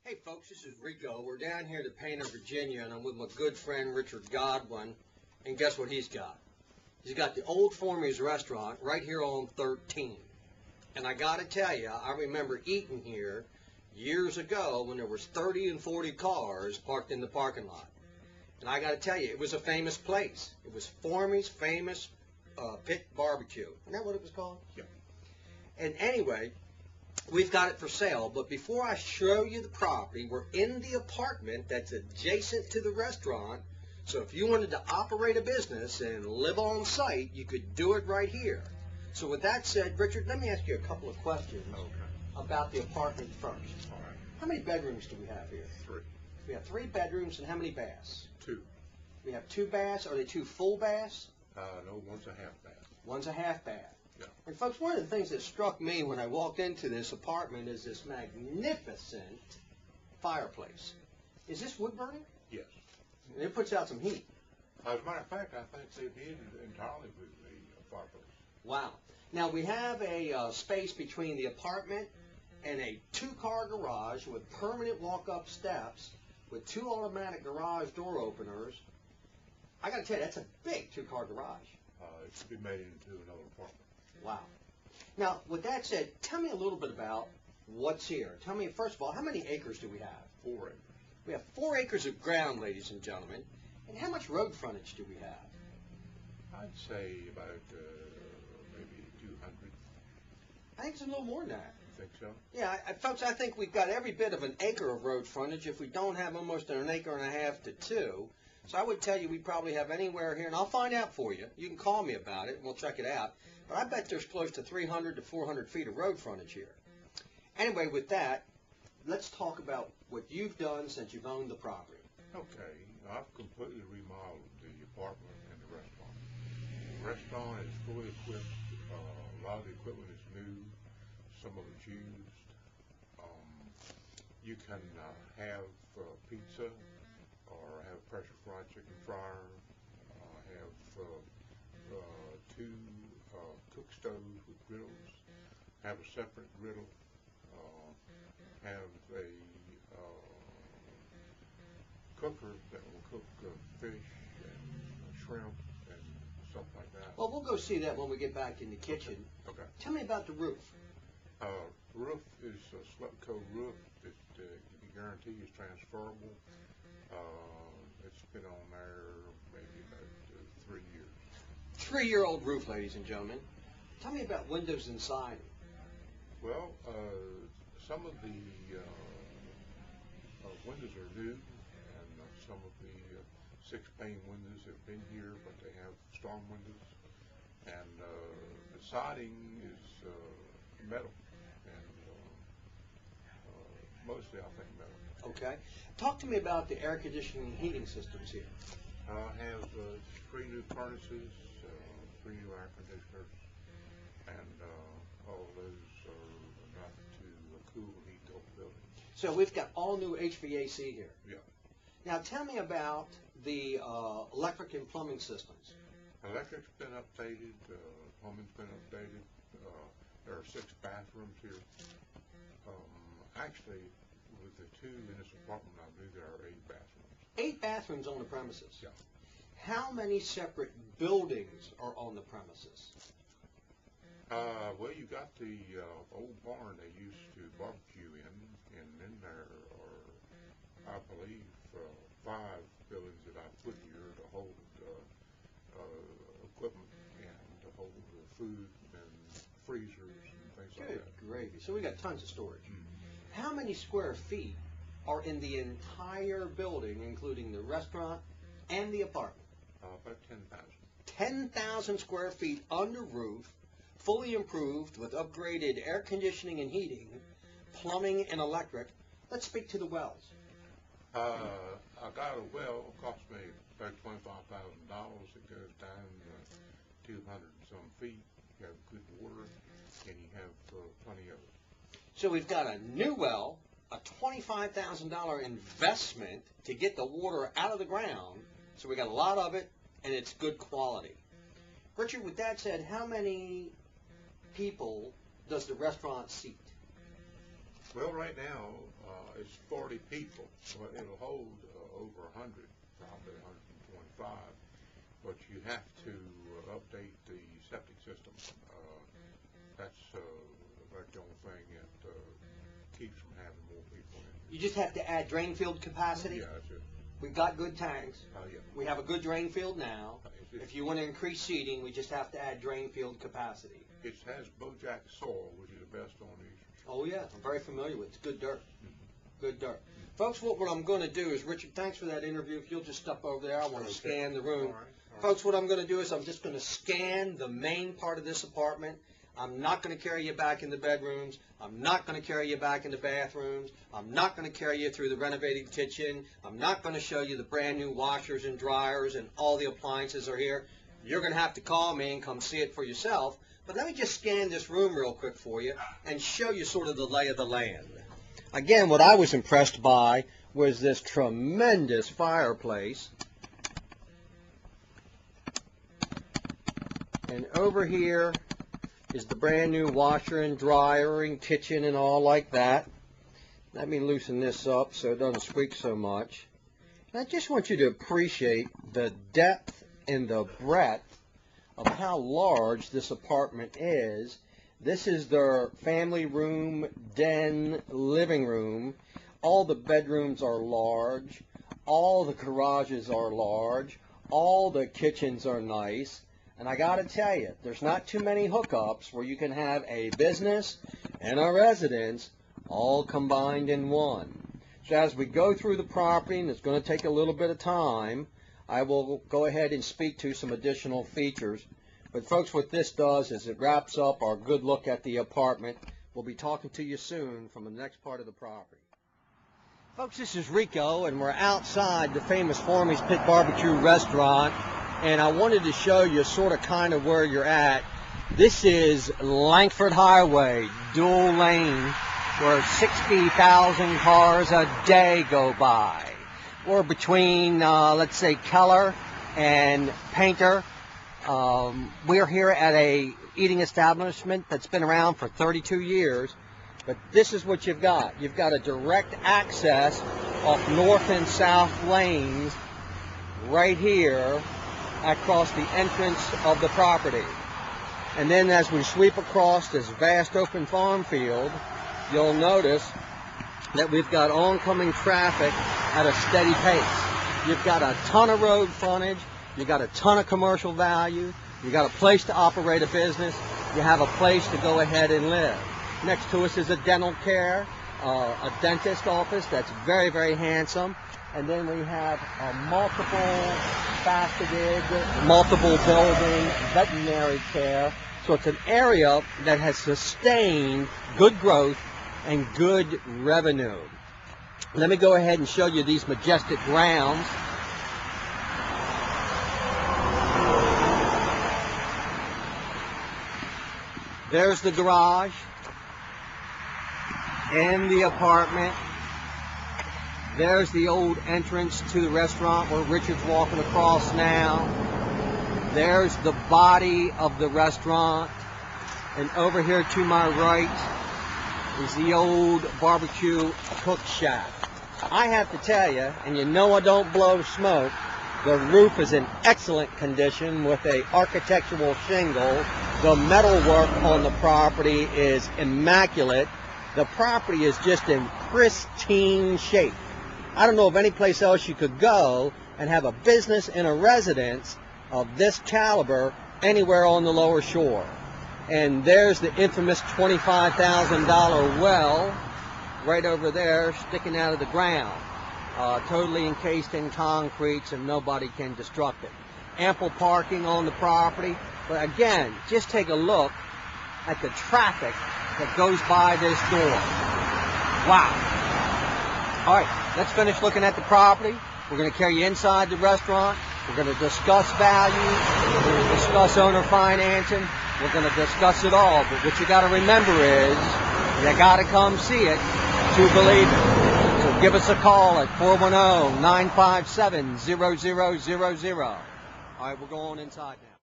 Hey folks, this is Rico. We're down here to Painter, Virginia, and I'm with my good friend Richard Godwin. And guess what he's got? He's got the old Formy's restaurant right here on 13. And I got to tell you, I remember eating here years ago when there was 30 and 40 cars parked in the parking lot. And I got to tell you, it was a famous place. It was Formy's famous pit barbecue. Isn't that what it was called? Yep. And anyway, we've got it for sale, but before I show you the property, we're in the apartment that's adjacent to the restaurant. So if you wanted to operate a business and live on site, you could do it right here. So with that said, Richard, let me ask you a couple of questions about the apartment first. All right. How many bedrooms do we have here? 3. We have 3 bedrooms, and how many baths? 2. We have 2 baths. Are they 2 full baths? No, one's a half bath. One's a half bath. Yeah. And folks, one of the things that struck me when I walked into this apartment is this magnificent fireplace. Is this wood burning? Yes. It puts out some heat. As a matter of fact, I think they did entirely with the fireplace. Wow. Now we have a space between the apartment and a 2-car garage with permanent walk-up steps with 2 automatic garage door openers. I got to tell you, that's a big 2-car garage. It should be made into another apartment. Wow. Now, with that said, tell me a little bit about what's here. Tell me, first of all, how many acres do we have? 4 acres. We have 4 acres of ground, ladies and gentlemen. And how much road frontage do we have? I'd say about maybe 200. I think it's a little more than that. You think so? Yeah, folks, I think we've got every bit of an acre of road frontage if we don't have almost an acre and a half to 2. So I would tell you we probably have anywhere here, and I'll find out for you. You can call me about it, and we'll check it out. But I bet there's close to 300 to 400 feet of road frontage here. Anyway, with that, let's talk about what you've done since you've owned the property. Okay. I've completely remodeled the apartment and the restaurant. The restaurant is fully equipped. A lot of the equipment is new. Some of it's used. You can have pizza or have a pressure fried chicken fryer. Have 2 cook stoves with griddles. Have a separate griddle. Have a cooker that will cook fish and shrimp and stuff like that. Well, we'll go see that when we get back in the kitchen. Okay. Tell me about the roof. Roof is a slip coat roof that you can guarantee is transferable. It's been on there maybe about 3 years. 3-year-old roof, ladies and gentlemen. Tell me about windows inside. Well, some of the windows are new, and some of the 6-pane windows have been here, but they have strong windows. And the siding is metal, and mostly I think metal. Okay. Talk to me about the air conditioning and heating systems here. I have 3 new furnaces, 3 new air conditioners, and all of those are enough to cool and heat the whole building. So we've got all new HVAC here. Yeah. Now tell me about the electric and plumbing systems. Electric's been updated, plumbing's been updated. There are 6 bathrooms here. Actually, with the 2 in this apartment, I believe there are 8 bathrooms. 8 bathrooms on the premises? Yeah. How many separate buildings are on the premises? Well, you got the old barn they used to barbecue in, and then there are, I believe, 5 buildings that I put here to hold equipment and to hold food and freezers and things like that. Good gravy. So we got tons of storage. Mm-hmm. How many square feet are in the entire building, including the restaurant and the apartment? About 10,000. 10,000 square feet under roof, fully improved with upgraded air conditioning and heating, plumbing and electric. Let's speak to the wells. I got a well, it cost me about $25,000. It goes down 200 and some feet. You have good water, and you have plenty of it. So we've got a new well, a $25,000 investment to get the water out of the ground. So we got a lot of it, and it's good quality. Richard, with that said, how many people does the restaurant seat? Well, right now, It's 40 people, but it'll hold over 100, probably 125. But you have to update the septic system. That's the only thing that keeps from having more people in. You just have to add drain field capacity? Yeah, that's it. We've got good tanks. Yeah. We have a good drain field now. If you want to increase seating, we just have to add drain field capacity. It has Bojack soil, which is the best on these. Oh yeah, I'm very familiar with it. It's good dirt. Good dirt. Folks, what I'm going to do is, Richard, thanks for that interview. If you'll just step over there, I want to scan the room. All right. Folks, what I'm going to do is I'm just going to scan the main part of this apartment. I'm not going to carry you back in the bedrooms. I'm not going to carry you back in the bathrooms. I'm not going to carry you through the renovated kitchen. I'm not going to show you the brand new washers and dryers and all the appliances are here. You're going to have to call me and come see it for yourself. But let me just scan this room real quick for you and show you sort of the lay of the land. Again, what I was impressed by was this tremendous fireplace. And over here is the brand new washer and dryer and kitchen and all like that. Let me loosen this up so it doesn't squeak so much. And I just want you to appreciate the depth and the breadth of how large this apartment is. This is their family room, den, living room. All the bedrooms are large. All the garages are large. All the kitchens are nice. And I got to tell you, there's not too many hookups where you can have a business and a residence all combined in one. So as we go through the property, and it's going to take a little bit of time, I will go ahead and speak to some additional features. But folks, what this does is it wraps up our good look at the apartment. We'll be talking to you soon from the next part of the property. Folks, this is Rico, and we're outside the famous Formy's Pit Barbecue restaurant. And I wanted to show you sort of kind of where you're at. This is Langford Highway, dual lane, where 60,000 cars a day go by. We're between, let's say, Keller and Painter. We're here at a eating establishment that's been around for 32 years. But this is what you've got. You've got a direct access off north and south lanes right here across the entrance of the property. And then as we sweep across this vast open farm field, you'll notice that we've got oncoming traffic at a steady pace. You've got a ton of road frontage, you've got a ton of commercial value, you've got a place to operate a business, you have a place to go ahead and live. Next to us is a dental care, a dentist office that's very, very handsome. And then we have a multiple faceted, multiple building veterinary care. So it's an area that has sustained good growth and good revenue. Let me go ahead and show you these majestic grounds. There's the garage and the apartment. There's the old entrance to the restaurant where Richard's walking across now. There's the body of the restaurant. And over here to my right is the old barbecue cook shack. I have to tell you, and you know I don't blow smoke, the roof is in excellent condition with a architectural shingle. The metalwork on the property is immaculate. The property is just in pristine shape. I don't know of any place else you could go and have a business and a residence of this caliber anywhere on the lower shore. And there's the infamous $25,000 well right over there sticking out of the ground. Totally encased in concrete so nobody can destruct it. Ample parking on the property. But again, just take a look at the traffic that goes by this door. Wow. All right, let's finish looking at the property. We're going to carry you inside the restaurant. We're going to discuss value. We're going to discuss owner financing. We're going to discuss it all. But what you got to remember is you got to come see it to believe it. So give us a call at 410-957-0000. All right, we're going inside now.